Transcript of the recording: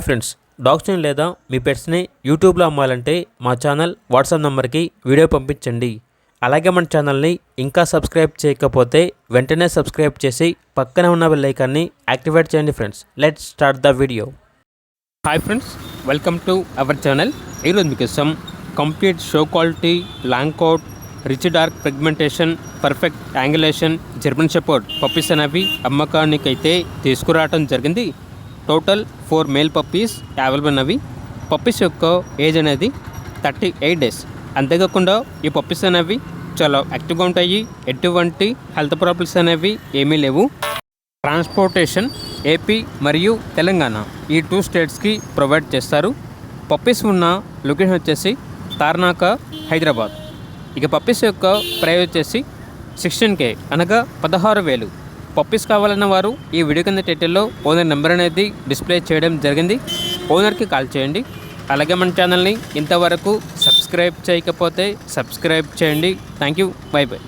Friends, డాగ్స్ని లేదా మీ పెట్స్ని యూట్యూబ్లో అమ్మాలంటే మా ఛానల్ వాట్సాప్ నెంబర్కి వీడియో పంపించండి. అలాగే మన ఛానల్ని ఇంకా సబ్స్క్రైబ్ చేయకపోతే వెంటనే సబ్స్క్రైబ్ చేసి పక్కనే ఉన్న బెల్ ఐకాన్ని యాక్టివేట్ చేయండి. Friends, let's start the video. Hi friends, welcome to our channel. ఈరోజు మీకోసం complete show quality long coat, rich dark pigmentation, perfect angulation German shepherd puppies అనేవి అమ్మకానికైతే తీసుకురావడం జరిగింది. టోటల్ 4 మేల్ పప్పీస్ అవైలబుల్ ఉన్నవి. పప్పీస్ యొక్క ఏజ్ అనేది 38 డేస్. అంతేకాకుండా ఈ పప్పీస్ అనేవి చాలా యాక్టివ్గా ఉంటాయి. ఎటువంటి హెల్త్ ప్రాబ్లమ్స్ అనేవి ఏమీ లేవు. ట్రాన్స్పోర్టేషన్ ఏపీ మరియు తెలంగాణ ఈ 2 స్టేట్స్కి ప్రొవైడ్ చేస్తారు. పప్పీస్ ఉన్న లొకేషన్ వచ్చేసి తార్నాక, హైదరాబాద్. ఇక పప్పీస్ యొక్క ప్రైస్ వచ్చేసి 16K అనగా 16,000. పప్పీస్ కావాలన్న వారు ఈ వీడియో కింద టైటిల్లో ఓనర్ నెంబర్ అనేది డిస్ప్లే చేయడం జరిగింది. ఓనర్కి కాల్ చేయండి. అలాగే మన ఛానల్ని ఇంతవరకు సబ్స్క్రైబ్ చేయకపోతే సబ్స్క్రైబ్ చేయండి. Thank you. By by.